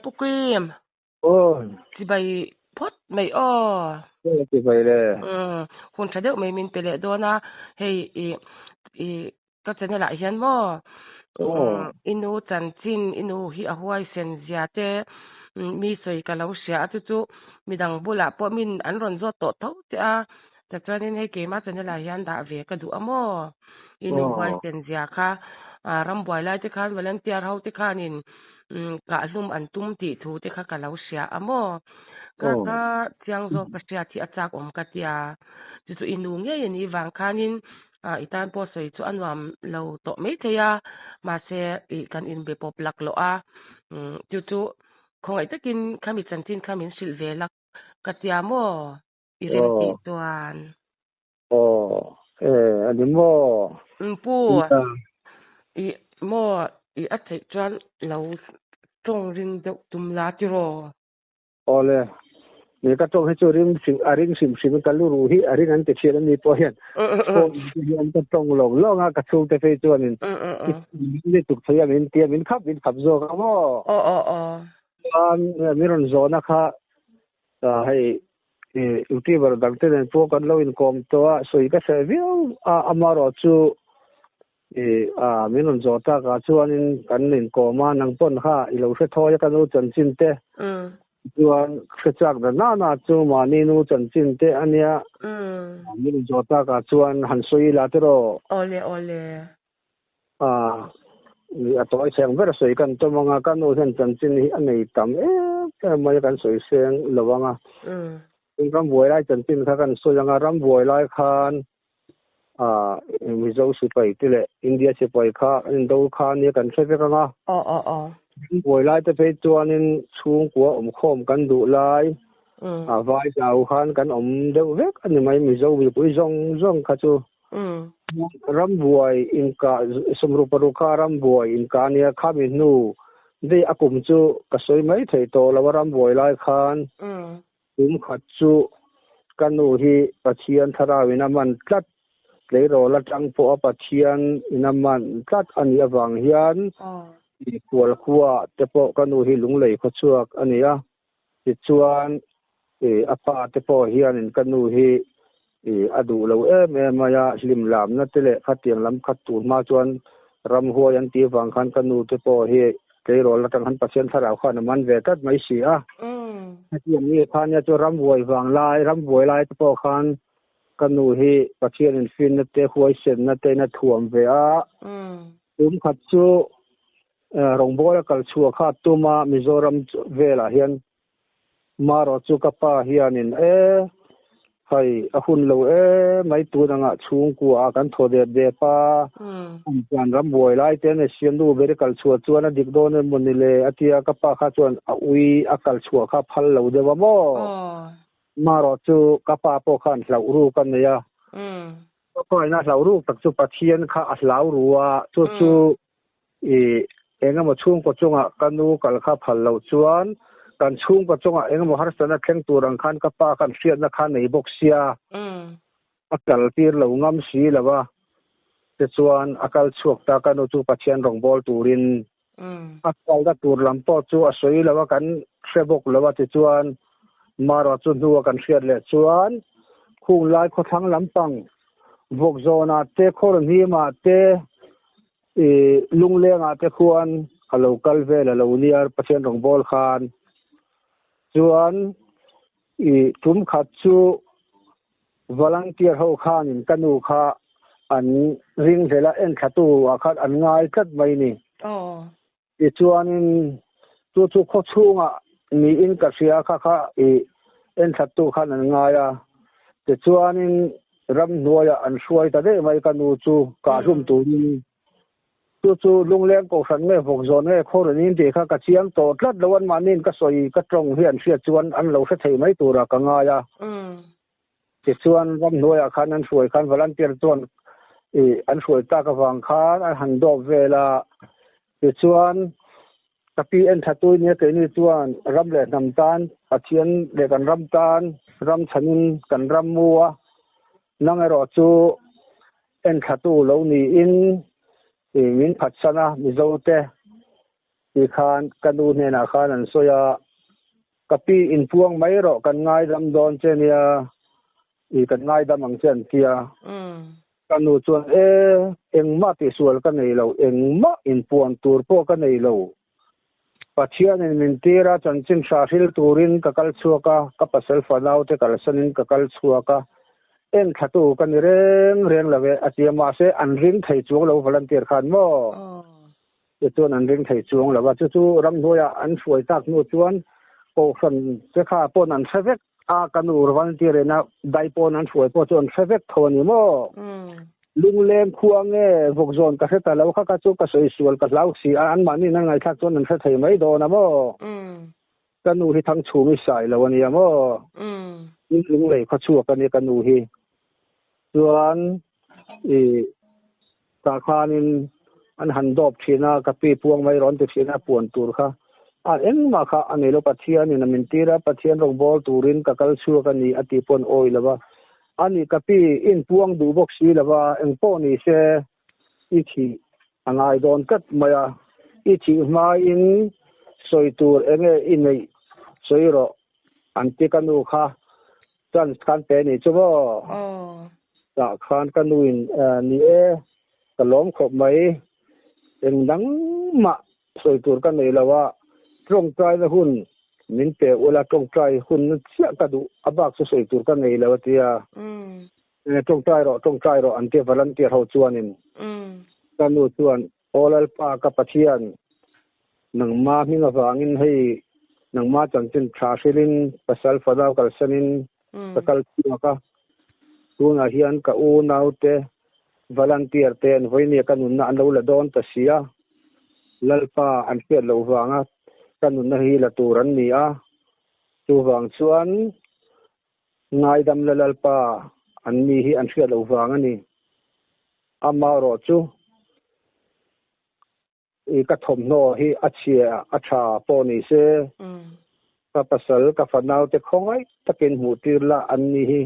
ปุกิมโอ้สิไปพดไม่อ้อสิไปเลยคนทะเดไม่มินไปเลยโดนะเฮ้อีก็จะนี่ล่ะเฮียนบ่อินูจันจินอินูฮิอฮวยเซนเซียเตมีสวยกะลาวเสียจุมีดังบุละปอมินอันรอนโซโตเท่าจะแต่จนให้เกมาจะนี่ล่ะเฮียนดาเวกะดูอมออินูฮวยเซนเซียค่ะรำบวยไลที่คันวอลันเตียร์เฮาที่คันินกะลุมอันตุ้มติทูที่ค่ะกะลาวเสียอมอกะเจียงโซกะเสียที่อาจากอมกะเตียจุอินูเงี้ยนี่วังคันินอีตานพอสวยจุอันวามเราโตไม่เทียมาเซอีกันอินเบปอบลักโลจุคงไอ้ตะกินคามิจันจินคามินสิลเวลักกะเตียโมอีเรนติตวนอันนี้โมปูอีโมอีอัตจวนเราตรงริงตุมลาติโรเลยนี่ก็ต้องให้จูริงสิงอาริงสิมกันรู้ฮิอาริงอันเตเชียนนี่พอเห็นเฮียนก็ต้องลงอ่ะกระทรวงแต่เฟจวนนี่ตุกเทียมินเตียมินขับโซกะโมมีรอนโซนะคะให้อุทิบรดังเตนพวกกันเราอินคอมตัวสวยก็เซวิลอามารอจูมีรอนโซตากะชวนกันอินคอมานังปนค่ะอีเราเสทอยกันรู้จันจินเตจวนขจักนาจูมานีนูจันจินเตอันเนี้ยมีรอนโซตากะชวนหันสวยลาเตโรโอเลนี่อะตอยเสียงเวรสวยกันตัวมังกันโนเซนจันจินอันนี้ตำแต่มากันสวยเสียงระวังเป็นรำบวยไล่จันจินค่ะกันสวยงารำบวยไล่คานมิโซสิไปที่แหละอินเดียสิไปค่ะอินโดคานเนี่ยกันใช่ไหมกันอ่ะบวยไล่จะไปจวนนินชูงกัวคมกันดุไล่วายจะเอาคานกันเดวเวกอันนี้ไม่มิโซวิปุยจงค่ะจูรำบวยอินกาสมรูปรุการำบวยอินกาเนี่ยข้ามินูได้อากุมจูกสวยไม่เทโตแล้วรำบวยไล่คานขัดจูกันนูฮีปะเทียนทราวินามันตัดเลยรอละจังปอปะเทียนอินามันตัดอันนี้วังเฮียนอีกัวขัวเตปอกันนูฮีลุงเลยขชัวอันนี้จิตชวนอปาเตปอเฮียนกันนูฮีอดูเราแม่มายาสลิมลามนั่นแหละขัดเตียงลำขัดตูนมาจวนรำหัวยันตีวังคันกันนูเตปอเฮเลยรอละจังหันปะเทียนทราข้ามันเวทัดไม่เสียอย่างนี้พาเนี่ยจะรำบวยวังลายรำบวยลายเตปอคันกันนูเฮปะเทียนฟินนั่นเตหวยเส้นนั่นเตนั่นถ่วมเวขัดจูรงบอยกัลชัวข้าตัวมามิโซรัมเวลาเฮียนมารอจูกับป้าเฮียนินให้หุ่นเราไม่ตัวนังชูงกัวกันทอเดป้าการรำบวยไล่เต้นเสียนดูเบริกัลชัวจวนดิกโดนมุนิเลอติยากับป้าข้าจวนอุยอกัลชัวข้าพัลเราเดวโมมารอจูกับป้าพวกขันเรารู้กันเนี่ยก็ไอ้น่าเรารู้ตักจูปัทเทียนข้าเรารู้ว่าจูเองมาช่วงก็จงกันดูกันข้าพัลเราจวนกันช่วงก็จงเองมาหัศนักแข่งตัวรังคันกับป้ากันเสียนักขันในบกเสียอักลตีเรางำสีแล้วว่าจะชวนอักลชวกตากันจูปัทเทียนรองบอลตูรินอักลตัดตัวลำปอจูสวยแล้วว่ากันเสียบกแล้วว่าจะชวนมารอจนตัวกันเสียเลยชวนคุ้งลายเขาทั้งลำปังบกโซนาเตโครนีมาเตลุงเลี้ยงอาเตควรเรากัลเวลเราเนียร์ปัทเทียนรองบอลคานจวนทุมขัดจูวอลันเทียร์เขาข้านินกันนูข้าอันริงเสละขัดตัวขัดอันง่ายขัดไม่นี่จวนจูโคชูงมีกัดเสียข้าขัดตัวขัดอันง่ายจวนรำนัวอันช่วยแต่ได้ไม่กันนูจูการุมตัวนี้จูลุงเลี้ยงก็สันเง่พวกโซนเง่โครนินที่ข้ากระเชียงโตลัดละวันมานินก็สวยก็ตรงเฮียนเสียจวนอันเราเสียไม่ตัวรักง่ายจิตจวนรำนัวขันอันช่วยขันวอลันเตียร์จวนอันช่วยตากฟังขันอันหันดอกเวลาจิตจวนตะปีถัดตัวนี้ก็นี่จวนรำเล่นน้ำตาลอาเชียนเด็กกันรำตาลรำฉันกันรำมัวนั่งรอจูถัดตัวเรานี่มินพัฒนามิโซเต ที่คานกันดูเนี่ยนะคานันโซยากะปีอินพวงไม่รอกันง่ายดำโดนเจเนียอีกันง่ายดำอังเจนเทียกันดูจวนเอ็งมาติสวลกันในเราเอ็งมาอินพวงตูร์โปกันในเราปัจเจียนมินตีราจันจินชาฮิลตูรินกะกัลชัวกะกับปัสเซลฟาดาวเตกัลสนินกะกัลชัวกะเอ็งขัตูกันเร่งละเวอาเจียมาเซอันริงไทยจวงเราวอลันเตียร์ขันโมจวนอันริงไทยจวงแล้วว่าจู่ๆรำหัวอันสวยตักนู่จวนโปสันเจ้าข้าปนันเซเวกกันอูรวันเตียร์นะได้ปนันสวยปจวนเซเวกโทนี่โมลุงเล่มควงพวกโซนกระเสตแล้วเขาก็จุกกระสวยสวยกระเล้าสีอันมันนี่นั่งไงทักจนนั้นเสถียรไม่โดนนะโมกันอูที่ทั้งชูมิสัยแล้ววันนี้โมนี่ลุงเล่เขาชัวกันนี่กันอูที่ส่วนสาขานินอันหันดอบทีน่ากะปีพวงไม่ร้อนติทีน่าปวนตูร์ค่ะเอ็งมาค่ะอันนี้เราปัจเจียนนี่นะมินตีระปัจเจียนรงบอลตูรินกะกัลชัวกันนี่อติปนโอยแล้วว่าอันนี้กะปีอินพวงดูบกสีแล้วว่าเอ็งโปนี่เสอีทีอันไอดอนกัดมาอีทีมาอินสวยตูร์เอ็งอินในสวยรออันที่กันดูค่ะจันกันเป็นนี่จ้าบ่จากคานกันดูอินนี่กะล้อมขบไหมเอ็งดังมาสวยตูร์กันนี่แล้วว่าตรงใจละหุ่นมินเปเวลาตรงใจหุ่นเสียกระดูอับบักสวยตูร์กันนี่แล้วที่ตรงใจรออันที่วอลันเตียร์เฮาจวนินกันดูจวนโอลลปากับปัจเจียนหนังมามิงวางินให้หนังมาจันจินชาชิลินปัสสัลฟาดาวกัลสนินตะกัลติมากะตูนาฮิอันกะอูนาวเตวอลันเตียร์เตนไว้เนี่ยกันนุนอันเราละดอนตะเสียลัลปาอันเปียดเราวางกันนุนฮีละตูรันนี่ตูวางชวนง่ายดำลัลปาอันนี้ฮีอันเปียดเราวางนี่อามารอจูอีกทมโนฮีอัจเชียอัชาปอนิเซกับปัสสลกับฝนาวแต่คงไอ้ตะเกินหูตีละอันนี้ฮี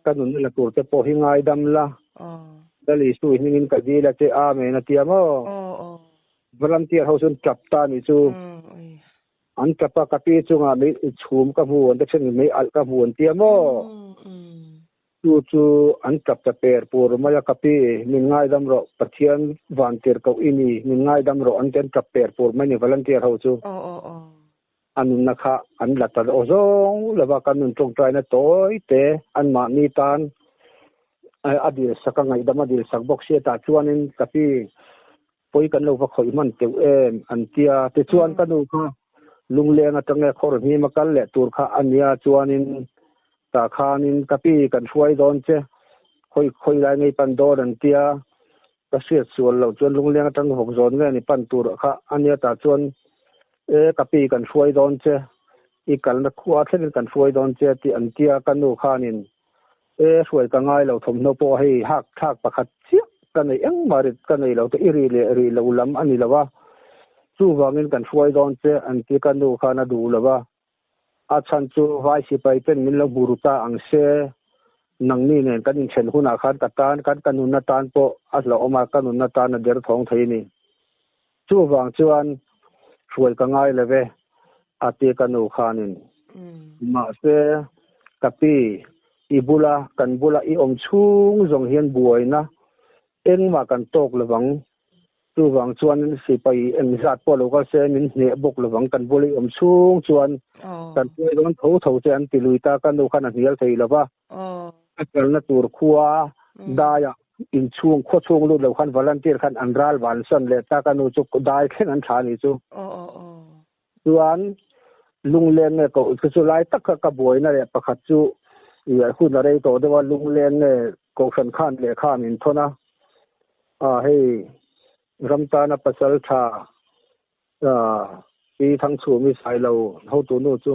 กันนุนละตูแต่ปอฮีง่ายดำละดลิสุหินินกะดีละเจอาเมนะเตียโมวอลันเตียร์เฮาซุนจับตานี่จูอันจับปากะปีจุงอ่ะมีชุมกะบวนแต่เช่นมีอัลกะบวนเตียโมจูอันจับตะเปรปูรมายะกะปีมิง่ายดำรอปะเทียนวันเตียร์กะอินีมิง่ายดำรออันเต็นจับเปรปูรไม่นี่วอลันเตียร์เฮาจูอันนะคะอันละตะโอซงละว่ากันนุนตรงใจนะโตยเตอันมามีตานอดีตสักไงดำอดีตสักบอกเสียตาชวนินกะปีปอยกันเราว่าข่อยมันเตียวอันเตียแต่ชวนกันดูค่ะลุงเลี้ยงจังไงขอมีมากันแหละตูร์ค่ะอันเนี้ยชวนินตาคานินกะปีกันช่วยโดนเจ้ข่อยไรไงปันโดนอันเตียก็เสียส่วนเราชวนลุงเลี้ยงจังหกโซนไงนี่ปันตูร์ค่ะอันเนี้ยตาชวนกะปีกันช่วยโดนเจ้อีกกันละขวาเส้นกันช่วยโดนเจ้ที่อันเตียกันดูค่ะนินสวยก็ง่ายเราทมโนโปให้หักทักประคัดเสียกันในเอ็งมาริดกันในเราตัวอิริเลอุลัมอันนี้ละว่าสู้วางินกันช่วยโดนเจอันที่กันดูขานาดูละว่าอาชันจูไว้สิไปเป็นมิลบุรุตาอังเซนังนี่เนี่ยกันเช่นหุนาคานกัตานกันนุนตานโปอัสละออกมากันนุนตานเดือดท้องไทยนี่สู้วางจวนช่วยก็ง่ายเลยเว้อาตีกันดูขานินมาเซกับปีอีบุลากันบุลาอีอมชุงจงเฮียนบวยนะเอ็งมากันตกระวังตัววังชวนสิไปเอ็งจัดปอลก็เซมินเนบกระวังกันบุลาอมชุงชวนกันไปโดนเถาเจนติลุยตากันดูขนาดเฮียลไทยละว่ากันนะตัวขัวได้อินชุงโคชุงรุ่นเราขันวอลันเตียร์ขันอันรัลวันสันเลตากันดูจุกได้แค่นั้นฐานนี่จูส่วนลุงเลี้ยงเนี่ยก็คือสุไลตักกระบวยนั่นแหละประคัดจูคุณอะไรต่อได้ว่าลุงเลี้ยงเนี่ยกองสันข้านเลขามินทนะให้รำตานะปัสสลชาปีทั้งสูมิสายเราเขาตัวนู้จู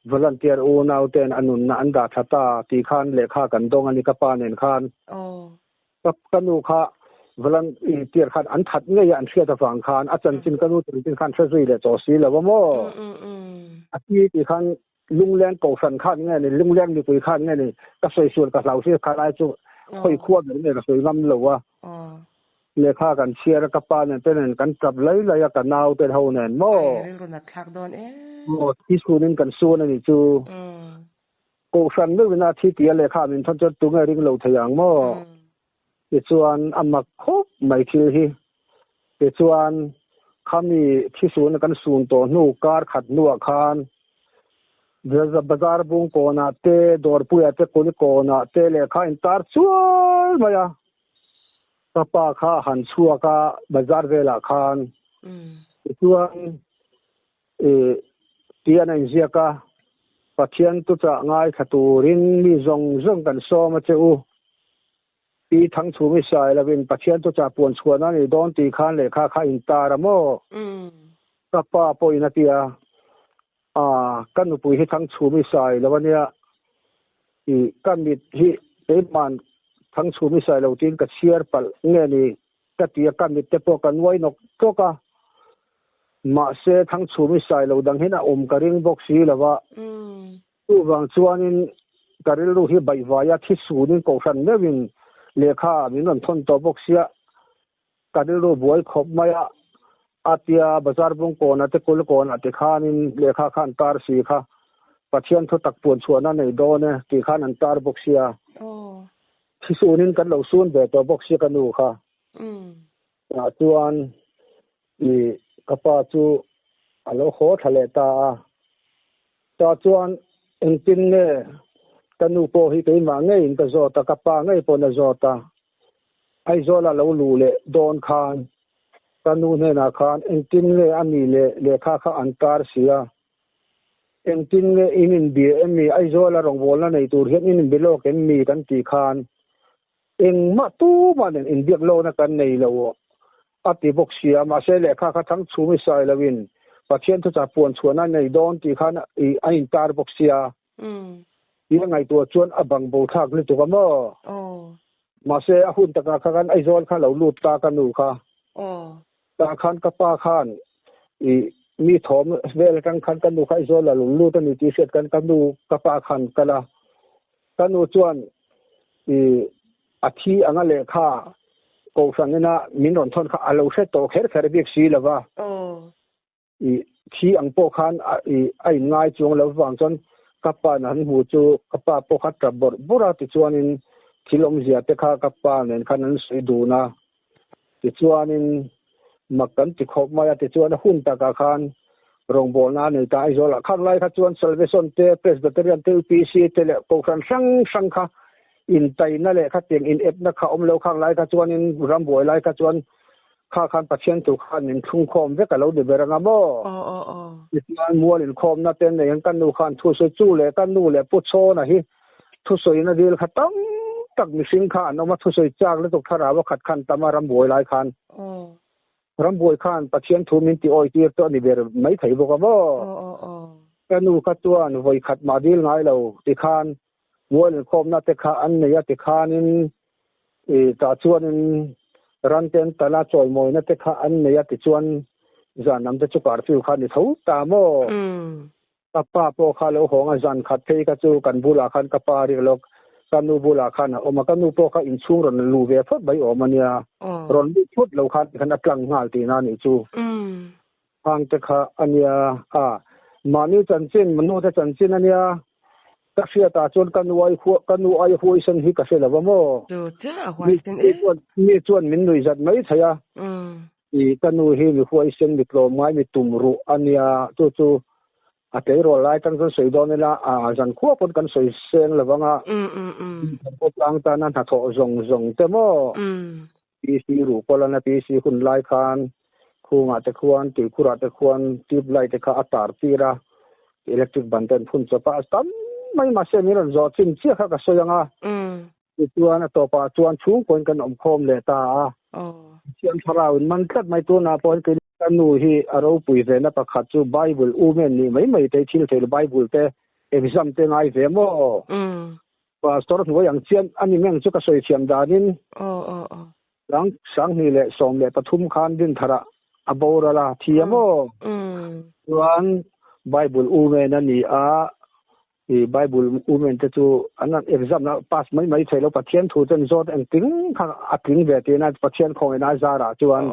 วอลันเตียร์โอนเอาเตนอนุนอันดาชะตาตีข้านเลขากันดงอันนี้ก็ปานเห็นข้านกับกันดูค่ะวอลันเตียร์ข้านอันถัดเงี้ยอันเชื่อจะฝังข้านอาจารย์จินกันดูจินข้านเชื่อสิเลยจ่อสีเลยว่าโม่อาทิตย์ตีข้านลุงเลี้ยงกองสันข้านไงนี่ลุงเลี้ยงมีคุยข้านไงนี่ก็สวยส่วนกับเราที่ข้านไอ้จูค่อยควบอย่างนี้ก็สวยงามเลยว่า เลขากันเชียร์กับป้านั่นเป็นกันกับเลยๆกันนาวเป็นเฮานั่นโมรนัดทักดอนโมที่สูนึงกันสู้นั่นนี่จูโกสันนึกวินาทีเตียเลขามินทันจตุงริงโลทยางโมอีส่วนอัมมักคบไม่คิลฮีอีส่วนเขามีที่สูนกันสูนตัวนูการขัดนัวคานเดี๋ยวบาซาร์บุงโกนาเตดอร์ปุยเตโกนิโกนาเตเลขาอินตาร์ช่วยมายาตาปาข้าหันชัวกาบาซาร์เวลาคานส่วนเตียนันเซียกาปัจเจียนตุจะง่ายขัตูรินมีจงกันโซมาเจอูปีทั้งชูมิสายแล้วเป็นปัจเจียนตุจะปวนชวนนั่นโดนตีคานเลขาข้าอินตาระโมตาปาปอยนาเตียกันอุปุยให้ทั้งชูมิสายแล้ววันนี้กันมิดที่เต็มมันทั้งชูมิสายเราทิ้งกับเชียร์ปัลเงี้ยนี่ก็ตีกันมิดแต่พวกกันไว้นกก็กะมาเสทั้งชูมิสายเราดังเห็นอมกระริงบกสีแล้วว่าตู้บางส่วนนี้กระริงรู้ที่ใบวายที่สูนินกสันเนี่ยวินเลขามีนนทนตัวบกเสียกระริงรู้บวยขบมาอาเตียบาซาร์บุงโกนาเตกุลโกนาเตขานินเลขาขันตาร์สีค่ะปัจเจียนทุตักปวนชวนนั่นในโดนเนี่ยตีขานันตาร์บกเสียที่สูนินกันเราสูนแบบตัวบกเสียกันดูค่ะส่วนกระปาจูอโลโหทะเลตาจวนอินตินเนี่ยกันนูโปฮิเป็นว่าไงอินตะโซตะกระปาไงปนโซตาไอโซลาเราลูเลโดนคานกันนูเนี่ยนาคานอินตินเนี่ยอามีเลขาข้าอันตาร์เสียอินตินเนี่ยอินเบียมีไอโซลารองโวลในตัวเฮ็ดอินเบโลกมีกันตีคานเองมาตู้มาเนี่ยอินเบียกโลนะกันในเราอาติบกเสียมาเสเลขาทั้งชูมิสายลวินปัจเจียนทุจะปวนชวนนั่นในโดนตีขันอินตาร์บกเสียยังไงตัวชวนอบังบูทักนี่ตัวก็มั่วมาเสอหุ่นตะกาขันไอโซนขันเหล่าลูดตากันหนูค่ะตาขันกับป้าขันมีถมเวลกันขันกันหนูไอโซนเหล่าลูดตันนี่ตีเสร็จกันหนูกับป้าขันกันละกันหนูชวนอาทิอังเลขาโกสันนี่นะมินรอนทนค่ะเราเสร็จโตแค่เบียกสีแล้วว่าที่อังโปคันไอ้ง่ายจงแล้วฟังจนกับปานั้นหูจูกับปาโปคัดกับบบุราติจวนินที่ลมเสียแต่ข้ากับปาเนี่ยคันนั้นสวยดูนะติจวนินมักกันติขบมาติจวนหุ่นตะกาคันรองโบนาในตาไอโซละข้างไล่ข้าจวนเซลเวซอนเตเพรสเบเตเรียนเตลปีซีเตเลโกสันสังค่ะอินไตนั่นแหละข้าเตียงอินเอฟนะข้าอมเลวข้างไล่ข้าจวนินรำบวยไล่ข้าจวนข้าคันปัจเจียนตุขันนินทุ่งคอมเวกเราเดือดรังบ่อิสานมัวลินคอมน่าเต้นเนี่ยยังกันดูขันทุสจูเลยกันดูเลยปุชโซนะฮิทุสยนะดีลขัดตั้งตักมิสิงขันเอามาทุสยจากแล้วตกทาราวขัดขันตามารำบวยหลายขันรำบวยขันปัจเจียนทุมินติโอยตีตัวนี่เบอร์ไม่ไถ่บอกบ่กันดูขัดตัวนวยขัดมาดีลไงเราติขันมัวลินคอมน่าเตขันอันเนี่ยติขันนินตาชวนรันเต็นตลาดจอยมวยนั่นแต่ข้าอันเนี่ยติชวนจานน้ำจะจุกอาร์ฟิวขันนี่เท่าตามโมกับป้าโปข้าเลวของอาจารย์ขัดเทกัจูกันบุลาขันกับป้าเรียกลกกันนูบุลาขันออกมากันนูโปข้าอินชูรอนลูเวฟใบออกมาเนี่ยรอนพุดเราขัดขันกลางงาตีนั่นนี่จูทางแต่ข้าอันเนี่ยมานี่จันจินมันโน้ตจันจินอันเนี่ยก็เสียตาจนกันวัยหัวสันฮิกเสลวโมมีจวนมินนุยจัดไม่ใช่กันนูฮิมีหัวสันมีกลมไม้มีตุ่มรูอันเนี้ยจู่อาเตโรไลตั้งแต่สวยดอนนี่ละจันขั้วปนกันสวยเสียงเลยว่าง่ะพวกต่างตานั้นถ้าโถจงแต่โมปีสีรูปแล้วนะปีสีหุ่นไล่คานคู่งาตะควรตีคุระตะควรตีบไล่ตะขาอัตตาร์ตีระอิเล็กทริกบันเทิงพุ่นจะป้าตั้มไม่มาเสียนี่เราจอดจิ้มเชี่ยข้าก็สวยงาตัวนั้นต่อไปจวนชูคนกันอมคมเลยตาเชียนพราวนมันกัดไม่ตัวน่าปนกันนูฮีอารมณ์ปุยเรนะประคัตจูไบเบิลอูเมนนี่ไม่เตชิลเทลไบเบิลเตเอ็กซัมเตงไอเฟโมว่าสตอร์หัวอย่างเชียนอันนี้แม่งจุกสวยเชียมดานินหลังสังนี่แหละสองแหละปทุมคานดินทระอโบราลาเทียโมวันไบเบิลอูเมนนั่นนี่ Bible women to an exam na pass mai thelo pathian thu chen zot ang ting kha ating ve te na pathian khong na zara chuan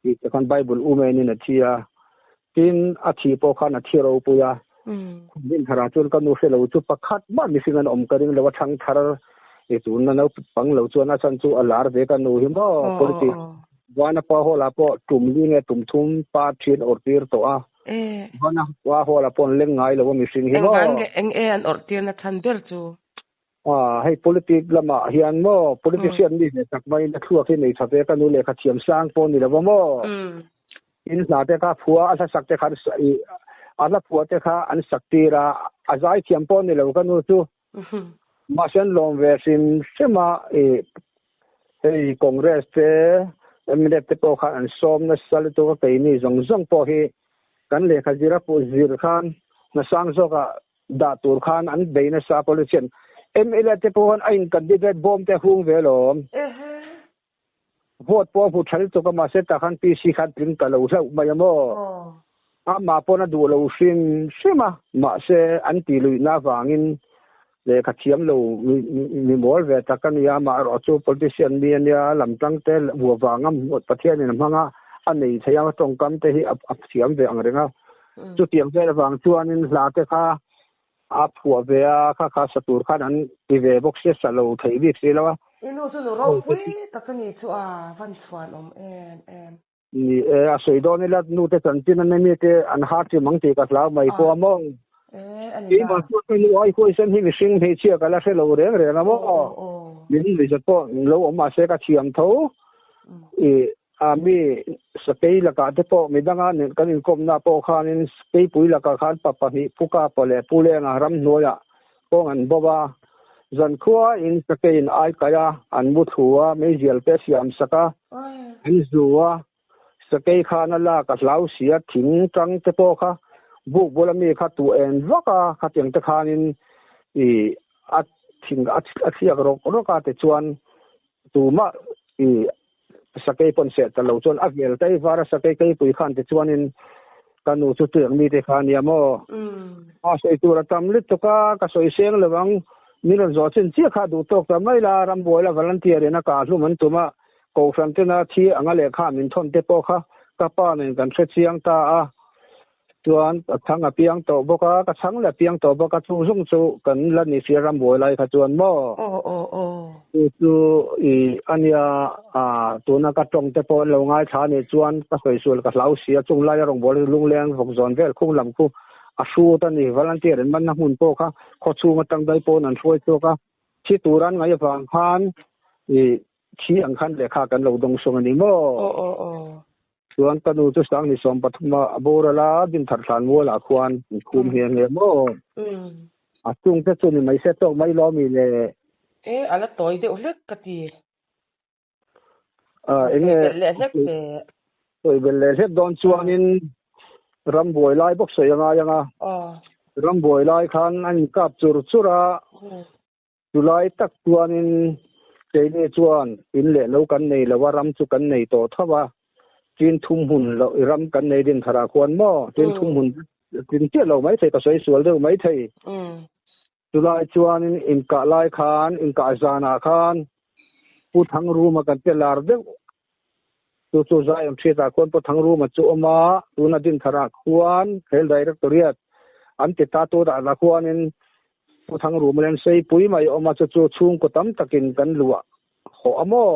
ti kon Bible women in a thia tin a thi po khan a thiro puya din thara chun kan nu felo chu pakhat ba mi singan om karing lewa thang thar e tu na no pang lo chuan a chan chu alar ve kan nu hi mo politic wana pa hola po tum li nge tum thum pa thin or tir to a wana wa hola pon leng ngai lo mi sing hi mo eng an or tir na than ber chu hay politic lama hian mo politician ni ne tak mai na thua ke nei thape kan nu le kha thiam sang pon ni lo mo in na te ka phua asa sak te khan ala phua te kha an saktira azai thiam pon ni lo kan nu chu ma sen long ve sim sema hey congress te emre te po khan an som na sal to ka pe ni zong po hi kan le kha jira po zir khan na sang zo ka da tur khan an beina sa politician MLA te po an ain candidate bom te hung ve lo vote po pu thal to ka ma se ta khan PC khan pring ka lo sa ma mo ma po na du lo shin sema ma se an ti lui na wangin le kha thiam lo mi mol ve ta kan ya ma ro chu politician ni ya lam tang te wo wangam pathian ni manga anei thaya tong kam te hi ap thiam ve ang renga chu tiang ve wang chuan in la te kha a phua ve a kha satur khan an ti ve box se salo thei bi se lawa inu chu no ro pui ta kan ni chu a van swan om en ni a soido ni la nu te chan tin an ni te an har ti mang ti ka la mai po among ani ma chu te ni ai ko isen hi sing he chia ka la se lo re na mo min li ja po lo ma se ka thiam tho mi sakei la ka te po mi danga ne kan in kom na po khan in sakei pui la ka khan pa hi puka pole pule nga ram noya po an boba zan khua in sakei in ai kaya an mu thua me jel pe siam saka in zuwa sakei khan la ka lau sia thing tang te po kha bu bola mi kha tu en waka kha tiang te khan in a thing a thia ro ka te chuan tu ma sakei pon se ta lo chon avel tai vara sakei kai pui khan te chuan in kanu chu tiang mi te khan ya mo a sei tu ra tam lit to ka soi seng lewang ni ron zo chen chi kha du tok ta mai la ram boi la volunteer na ka lu man tuma ko fam te na thi anga le kha min thon te po kha ka pa nen kan thre chiang ta a chuan thang a piang to boka ka thang la piang to boka chu zung chu kan la ni fi ram boi lai kha chuan mo tu ania tu na ka tong te po lo ngai tha ni chuan ka soi sul ka lau sia chung lai rong bol lung leng hok zon vel khung lam khu a su ta ni volunteer man na hun po kha kho chu ma tang dai po nan foi to ka chi turan ngai wang khan chi ang khan le kha kan lo dong song ani mo chuan kanu chu sang ni som pathuma aborala din thar thlan wala khwan khum hian le mo a chung te chu ni mai se to mai lo mi le ala toy de ulek kati enge toy belle he don chuan in ram boi lai bok se yanga ram boi lai khan an kap chura julai tak chuan in teini chuan in le lo kan nei lawa ram chu kan nei to thawa tin thum hun lo ram kan nei din thara khwan mo tin thum hun tin che lo mai thei ka soi sual de mai thei julai chuan in ka lai khan in ka zana khan pu thang ru ma kan te lar de chu zai am theta kon pu thang ru ma chu ma tu na din thara khwan khel directorate an te ta to da la khwan in pu thang ru ma len sei pui mai oma chu chung ko tam takin kan luwa ho amo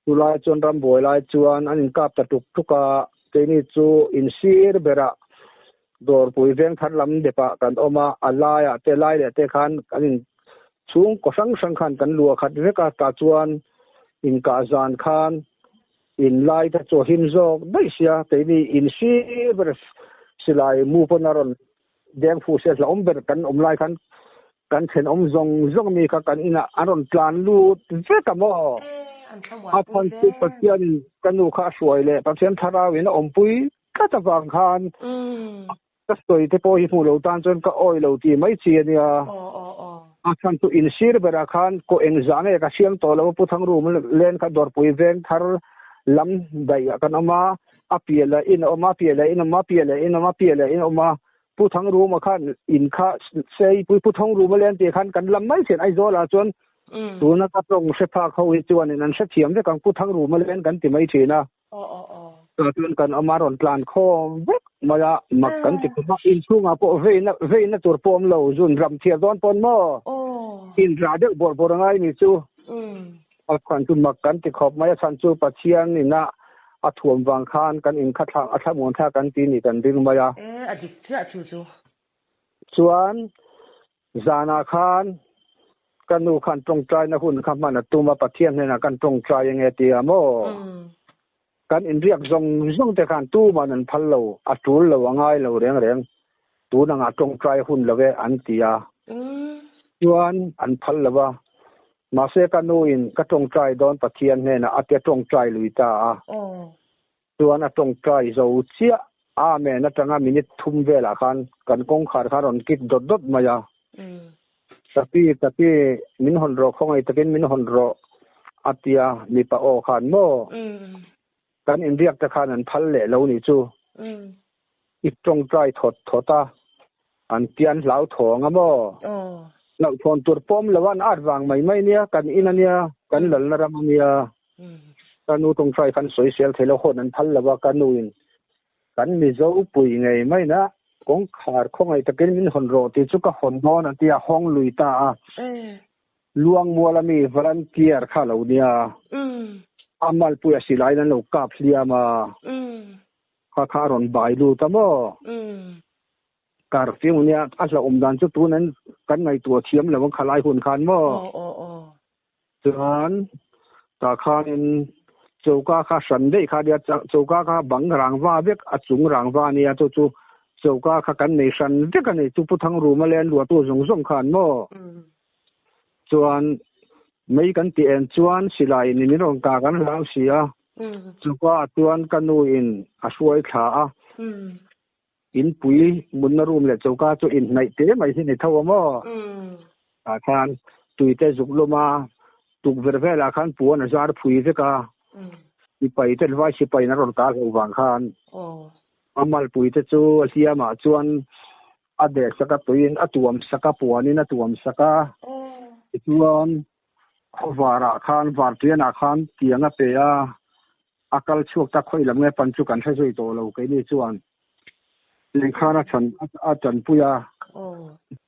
julai chon ram boi lai chuan an in kap ta tuka teini chu in sir bera dor pui veng thar lam depa kan oma alaya te lai le te khan anin chung ko sang khan kan lua khat veka ta chuan in ka zan khan in lai ta cho him jok dai sia te ni in si ber silai mu ponaron deng fu se la ber kan lai khan kan chen zong mi kha kan ina aron plan lu veka mo a phon ti pathian kanu kha suai le pathian tharawin pui ka ta wang khan ka stoi te po hi mu lo tan chon ka oi lo ti mai chi ania a chan tu in sir bera khan ko eng zane ka siam to lo pu thang ru len ka dor pui veng thar lam dai kan ama apiela in oma ผู้ทั้งรู้มาคั่นอินค่าเซยผู้ทั้งรู้มาเล่นตีคันกันลำไม่เสร็จไอโซล่ะจนตัวนักตรงเสพาเขาจวนนั้นเสถียรได้กันผู้ทั้งรู้มาเล่นกันติไม่ทีนะก็จนกันเอามารอนกลานคอมาละมักกันติมาอินซุงอ่ะพอเวนะตัวปอมเราจุนรำเทียดอนปอนมออินราเดกบ่ง่ายนี่จูอักคันจุมักกันติขอบมาสันจูปะเชียนนี่นะอถ่วมวางคานกันอินคัดทางอัฐมนทากันตีนี่กันดึงมาละอดิเจ้าจูส่วนจานาคานกันนูคันตรงใจนะหุ่นคำมันตุมาปะเทียนเนี่ยนะกันตรงใจยังไงเตียโมกันอินเรียกจงแต่คันตู้มันนั้นพัลโลอัตุลโลง่ายโลเรียงตู้นังตรงใจหุ่นละเวอันเตียส่วนอันพัลละวะมาเสกันนูอินก็ตรงใจโดนปะเทียนเนี่ยนะอัตตรงใจลุยตาส่วนตรงใจโซเชียแม่นะจังมินิทุ่มเวลาคันกันกงขาดคารอนกิดดดมายาตะกี้มินหอนรอของไอ้ตะกินมินหอนรออัตยามีปะโอคันโมกันอินเรียกตะคันอันพัลเล่เหล่านี้จูอีตรงใจถดตาอันเตียนเหลาถงอ่ะโมเหลาถอนตัวป้อมละวันอาจวางไม่เนี่ยกันอินเนี่ยกันหลันนรามเนี่ยกันนูตรงใจกันสวยเสียเทโลโคนั้นพัลละว่ากันนูอินกันมีเจ้าปุยไงไม่นะกงขาดของไอ้ตะกินมินหอนรอที่สุกหอนนอนอันที่ห้องลุยตาลวงมัวละมีวอลันเทียร์ข้าเหล่านี้อามัลปุยสิไลนั้นเรากาบเลียมาข้าคารอนบายลูตามอการฟิวเนี่ยอัศละดันจุดตัวนั้นกันในตัวเทียมแล้วมันขลายหุ่นคันมอฉะนั้นตาคานินโจกาคาสันได้คาเดียโจกาคาบังรางว่าเวกอจุงรางว่าเนี่ยจูโจกาคากันในสันเด็กกันในจุพุทธังรูมาเล่นหัวตัวสงคันมอส่วนไม่กันตีเอ็นส่วนสิไลนี่มีรองกากันแล้วเสียโจกาตัวกันนูอินอสวยขาอินปุยมุนนรูมเลยโจกาจูอินในเตะไม่ใช่ในเท่ามออาคารตุยเตจุกลมาตุกเวรเวลาคันปัวนะจาร์ปุยเจกาสิไปเตลว่าสิไปนรนกาเขาวางคานอามัลปุยเตจูเสียมาจวนอเดกสกัตุยนอตวมสกัปัวนี่นะตวมสกาจวนวาระคานวาร์เตียนาคานเตียงอเปียอากาศช่วงตะค่อยลำเงปันจุกันใช้ช่วยโตเราไกนี่จวนเลี้ยงข้านะฉันอาจารย์ปุย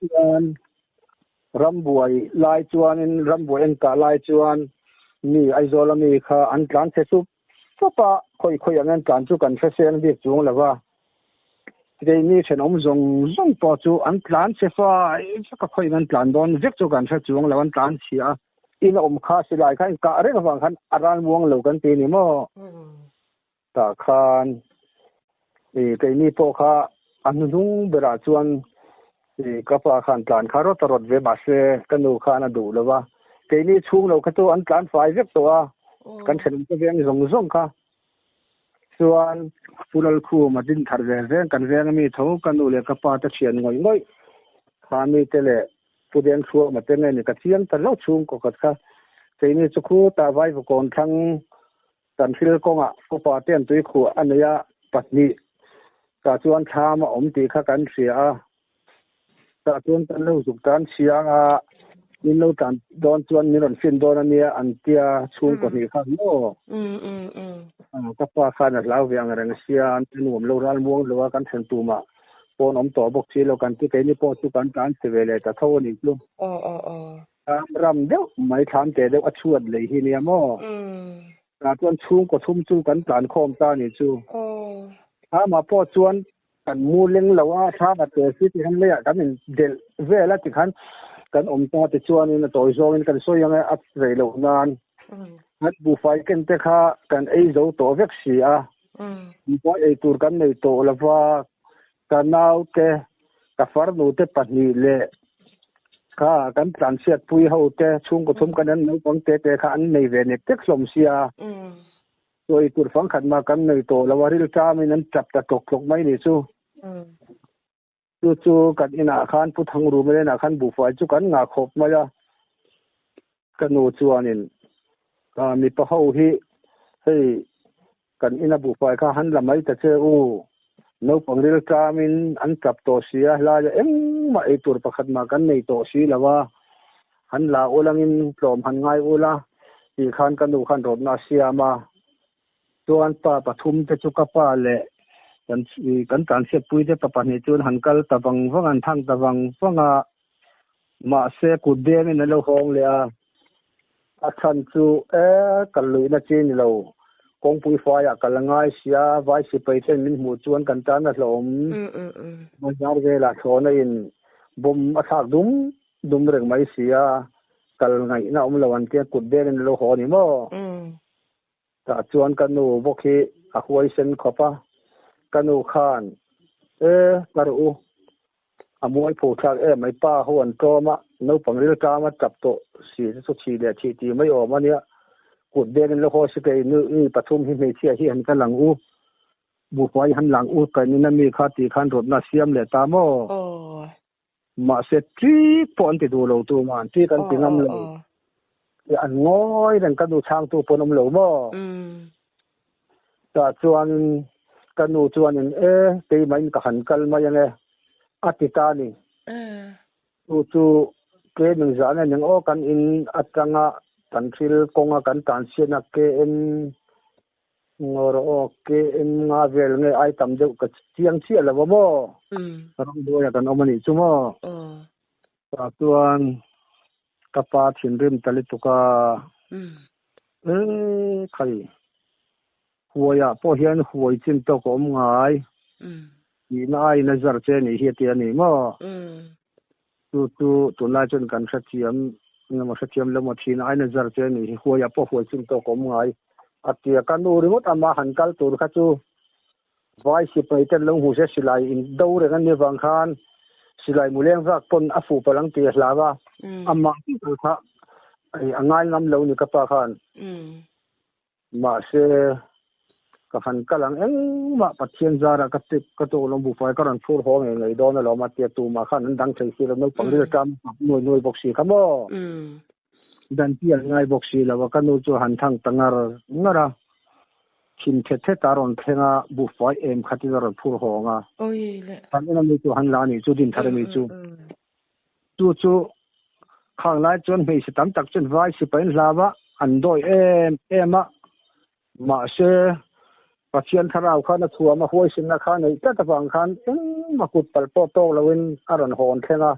จวนรำบวยลายจวนรำบวยเอ็นกาลายจวนนี่ไอโซลามีค่ะอันกลางเสสุปะปะค่อยอย่างนั้นการจุกันใช้เสียงเรียกจงแล้วว่าเดี๋ยวนี้ฉันอมจงปอจูอันกลางเสฟ้าสักค่อยนั้นกลางโดนเรียกจุกันใช้จงแล้วอันกลางเสียอินอมข้าสิลายขันกะเรื่องฟังขันอารานวงเหล่ากันตีนี่มั้งตาคานเนี่พวกข้าอันนุ่งเบราจวนกับขันการข้ารถตลอดเวบาเซกันดูข้าน่ะดูแล้วว่านี่ช่วงเราก็ตัวอันการฝ่ายเรียกตัวกันเสนอเรื่องส่งค่ะส่วนผู้ลัลคู่มาดินทาร์เรื่องกันเรื่องมีเท่ากันดูเลยกับป้าตะเชียนง่อยข้ามีแต่ละผู้เรียนชัวมาเป็นไงนี่กระเทียมแต่เราช่วงก็กัดค่ะนี่จะคู่ตาไว้ประกอบทั้งตันฟิลกงอ่ะผู้ป้าเตี้ยนตัวคู่อันนี้ปัจจุบันกระชวนชามาอมตีข้ากันเสียกระชวนตันลูกสุกันเสียนี่เราตันโดนชวนนี่เราฟินโดนเนี่ยอันเตียช่วงก็มีข้างโน่ก็ป้าข้าเนี่ยเราเวียงอะไรเสียอันที่หนุ่มเราร้านม่วงหรือว่ากันเชิญตัวมาปนอมต่อบกชีเรากันที่นี่ปอสุกันการเสวเลยแต่เท่านี้ลูกรำเดียวไม่ทำแต่เดียวอัดชวดเลยที่เนี่ยมั้งการชวนช่วงก็ทุ่มจูกันการโคมตานี่จูถ้ามาปอชวนกันมูเล้งแล้วว่าถ้ามาเจอสิ่งที่ทำเลยกันเป็นเดลเวลาที่ขันกันอมตาติชวนนี่นะตัวโจงกันสวยยังไงอัดเร็วงานนัดบุฟไฟกันเตะข้ากันไอ้เจ้าตัวเวกเสียมีพอไอ้ตัวกันในตัวแล้วว่ากันเอาเตะกับฟาร์นูเตะปัจจุบันข้ากันตรานเสียดปุยเขาเตะช่วงก็ทุ่มกันนั้นน้องเตะข้าอันในเวเนกเต็กสมเสียโดยตัวฟังขันมากันในตัวแล้วว่าริลจ้าไม่นั้นจับตะตกไม่นี่จู่กันอินาคารพุทธังรูไม่ได้นาคารบุฟไฟจู่กันงาขบมาละกันโนจวนินมีปะเฮาฮีให้กันอินาบุฟไฟข้าหันละไม่แต่เจ้า no pangril kamin an kap to sia la ja eng ma e tur pakhat ma kan nei to si lawa han la ulangin tlom han ngai ula ti khan kan du khan rot na sia ma tuan pa pathum te chu ka pa le kan se pui te pa ni chun han kal tabang wangan thang tabang wanga ma se ku de ni lo hong le a than chu kalui na chin lo kong pui fa ya kalangai sia vai si pai ten min mu chuan kan tan na hlom ma jar ge la thona in bom athak dum reng mai sia kal ngai na lawan ke ku de ni lo ho ni mo ta chuan kan nu bokhi a huai sen khopa kanu khan karu amuai pho thak mai pa ho an to ma no pangril ka ma tap to si so chi le chi ti mai o ma nia ku de ni lo ho si ke ni pathum hi me chia hi han ka lang u bu phai han lang u ka ni na mi kha ti khan rot na siam le ta mo ma se tri pon ti du lo tu man ti kan pingam lo an ngoi ran ka du chang tu ponom lo mo ta chuan kanu chuan in te mai ka han kal ma yang atita ni tu ke ning za na ning o kan in atanga kan thil konga kan tan siana ke en ngoro ke en nga vel nge ai tam deu ka chiang chi ala mo ram do ya kan omani chumo ta chuan kapa thin rim talituka khai huaya po hian huai chin to ko ngai ni nai nazar che ni hi ti ani mo tu na chun kan khachiam ngama khachiam lo mo thin ai nazar che ni huaya po huai chin to ko ngai atia kanu rimot ama hankal tur kha chu vai si pai ten lo hu se silai in do re kan ni wang khan silai muleng wak pon afu palang ti hlawa amma ti kha ai angai ngam lo ni ka pa khan ma se ka han kalang ma pathian zara ka tik ka to lo bu fai ka ran phur ho ngai do na lo ma te tu ma khan dang thai si lo no pangril kam noi boxi ka mo dan ti ngai boxi la wa ka no chu han thang tangar ngara chin the taron thenga bu fai em khati ran phur ho nga oi le tan na mi chu han la ni chu din thar mi chu khang lai chon mei si tam tak chen vai si pain lawa an doi em ma se pathian tharau khan a thuama hoi sin na khan ei ta wang khan ma kut pal po to lawin aran hon thenga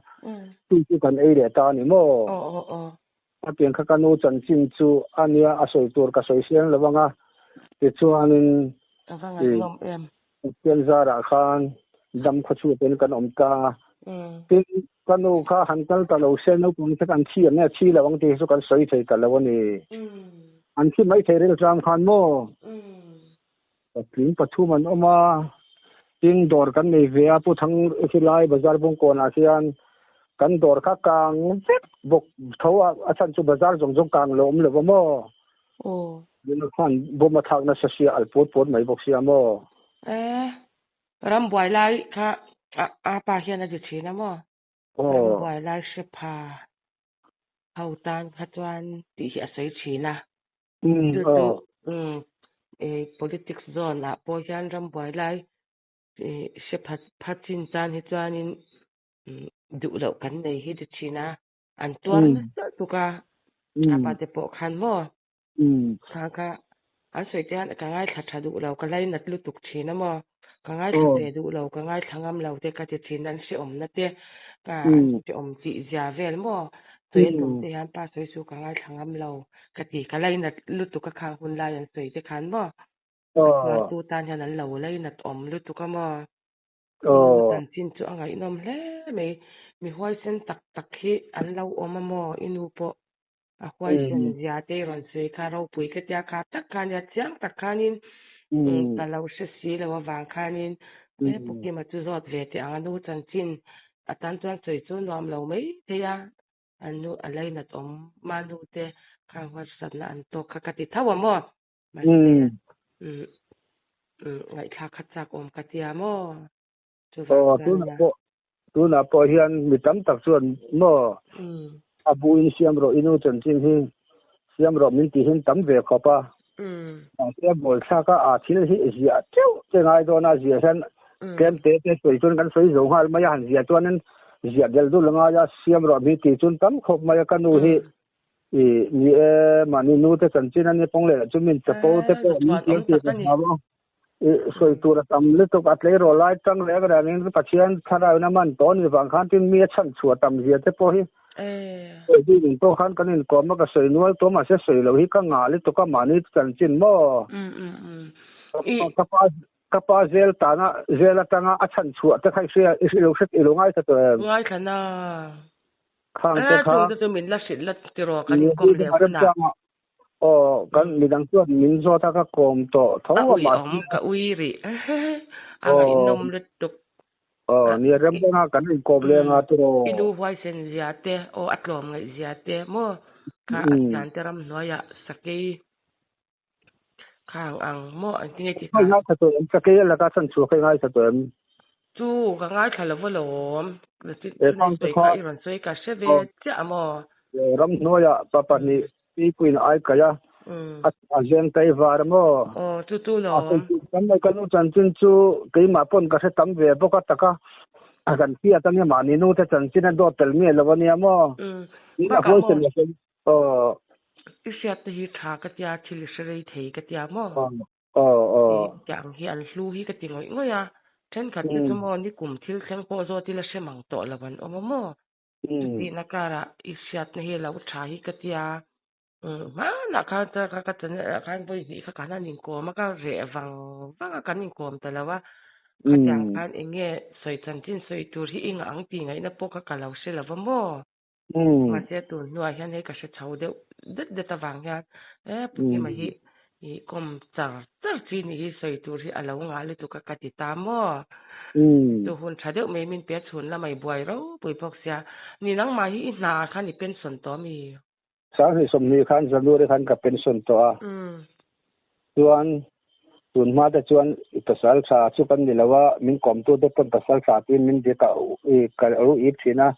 tu kan ei le ta ni mo a pian kha kanu chan chin chu ania a soi tur ka soi sian lawanga ti chuanin lom em pian zara khan dam kha chu pen kan om ta tin kanu kha hankal ta lo se no kun se kan chi ne chi lawang ti su kan soi thei ta lawani an chi mai thei rel tram khan mo tin pathuman oma ting dor kan nei ve a pu thang khilai bazar bung ko na sian kan dor kha kang bok thowa achan chu bazar jong kang lom le mo din khan boma thak na sasia al pot mai bok sia mo ram boy lai kha a pa hian a ji thina mo ram boy lai se pha hau tan kha chuan ti hi a sei thina politics zone a po hian ram boy lai se phathin chan hi chuanin du lo kan nei hi di thina an tuar tuka apa te po khan mo kha an soi tian ka ngai thatha du lo ka lai nat lu tuk thina mo ka ngai the du lo ka ngai thangam lo te ka ti thin an se om na te ka ti om chi zia vel mo toin om te han pa soi su ka ngai thangam lo ka ti ka lai nat lu tuk ka khang hun lai an soi te khan mo tu tan han an lo lai nat om lu tuk ka mo tan chin chu angai nom hle mi huai sen tak hi an lo om mo inu po a huai sen zia te ron sei kha ro pui ka tia kha tak khan ya chiang tak khanin ta lo se si lo wang khanin puki ma chu zot ve te anu chan chin atan chuan choi chu nom lo mai te ya anu alai na tom manu te khang wa sat na an to kha ka ti thawa mo ngai kha chak om ka tia mo tu na po hian mi tam tak chuan mo abu in siam ro inu chan chin hi siam ro min ti hin tam ve khopa a bol tha ka a thil hi zia teu te ngai do na zia han เกมเตะสวยจนกันสวยสูงฮะมาหันเสียตัวนั้นเสียเดลดูลงอ่ะเสียมรอมีตีจนตั้มครบมากันดูที่มีมันนี่นู้นแต่สันจินันนี่ปงเลยจุมินจะโป้แต่มีเสียงตีกันมาบ่สวยตัวละตำลึกตัวอัดเลยรอไล่ตั้งแล้วก็ได้นี่ปัจจัยถ้าได้น้ำมันตอนนี้บางครั้งที่มีชั้นชัวตำเสียแต่พอที่ที่หนึ่งตัวคันกันนี่ก็มันก็สวยนู้นตัวมาเสียสวยแล้วที่ก็งาลิตัวก็มานี่สันจินบ่kapazela tanga achan chu ta khai sia isilo shet ilungai ta to ngai khana khang te kha tu min la sit la tiro kan kom le na o kan midang tu min zo ta ka kom to thawa ma ka uiri anga inom le tuk ni rem na kan kom le nga tiro inu vai sen ziate o atlom ngai ziate mo ka jan teram noya sakei khang ang mo an tingai ti ka ta to em sakei la ka chan chu khai ngai ta to em chu ka ngai khala volom le ti nei ka iran soi ka sheve cha mo ram noya papa ni pi kuin ai ka ya a jen tai var mo tu lo kan mai kan chan chin chu kei ma pon ka se tam ve boka taka agan pi atang ma ni nu ta chan chin do tel mi lawani mo ni a hoi sen isiat hi tha ka tia thil shrei thei ka tia mo yang hi an hlu hi ka ti ngoi ya then kan ti mo ni kum thil thleng po zo ti la semang to lawan mo ti na kara isiat ne hi lau tha hi ka tia ma na ka ta ka ta kan boi ni ka kana ning ko ma ka re wang kan ning kom ta lawa ka yang kan enge soi chan tin soi tur hi ing ang ti ngai na po ka kalau se lawa mo ma se tu no a hian he ka se chau de de ta wang ya pi ma hi kom char chi ni hi soi tur hi alo nga le tu ka ka ti ta mo tu hun tha de me min pe chun la mai buai ro pui pok sia ni nang ma hi na khan ni pen son to mi sa ni som ni khan zalu re khan ka pen son to a tuan tun ma da chuan pasal sa chu kan ni lawa min kom tu de pon pasal sa ti min de ka ka ru i thina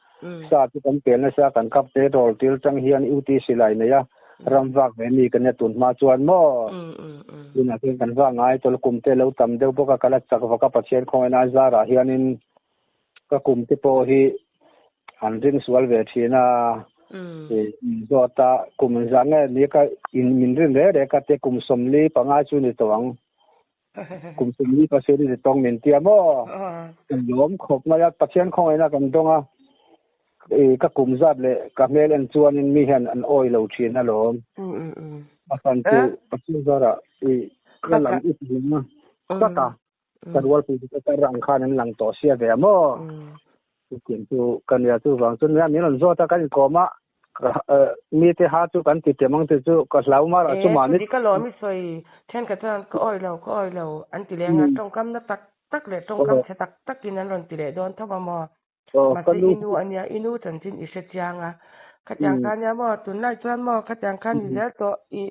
sa chu kan pe na sa kan kap te rol til chang hian uti silai na ya ramwak ve ni kan tun ma chuan mo ina ken kan wa ngai tol kum te lo tam deu boka kala chak wa ka pachen khoi na zara hianin ka kum te po hi an ring swal ve thina zota kum zange ni ka in min rin re ka te kum somli panga chu ni tawang kum somli pa se ni tong min tia mo yom khop ma ya pachen khoi na kan donga ka kum zat le ka mel en chuan in mi han an oil lo thin a lom asan tu pachu zara ka lang it ma ka wal pu ka rang khan an lang to sia ve mo kin tu kan ya tu wang chun ya mi lon zo ta kan ko ma mi te ha chu kan ti te mang te chu ka lau ma ra chu ma ni ka lo mi soi then ka tan ko oil lo an ti le nga tong kam na tak le tong kam che tak tin an ron ti le don thawa mo ma se inu ania inu chan chin i se chianga ka chang kan ya mo tun nai chuan mo ka chang kan ni le to i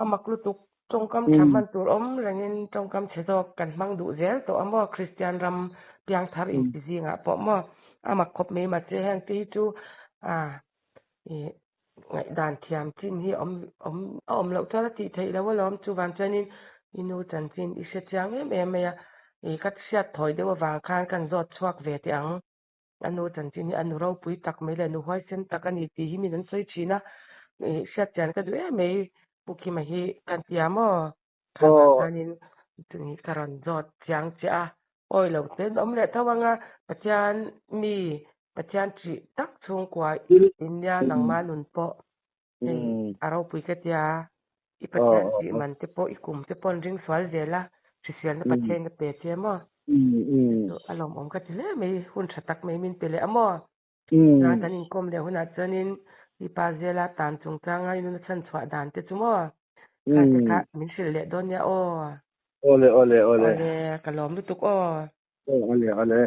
amaklu tuk tong kam thaman tur om rangin tong kam che do kan mang du zel to amo christian ram piang thar in zinga po mo amak khop me ma che hang ti chu ngai dan thiam chin hi om lo cha ti thei lo lom chu wan chanin inu chan chin i se chiang em ya ka siat thoi de wa wang khan kan zot chuak ve ti ang anu chan chin anu ro pui tak me le nu hoi sen tak ani ti hi min an soi china siat chan ka du me puki ma hi kan tiamo kanin tuni karon zot chiang cha oi lo ten om le thawanga pachan mi pachan chi tak chung kwa inya nang manun po aro pui ka tia i pachan chi man te po ikum te pon ring swal zela sisial na pachen na pe che mo alom om ka tile me hun thatak me min pele amo na tanin kom le huna chanin i pa zela tan chung changa inu chan chwa dan te chumo ka min sil le don ya ole kalom lu tuk ole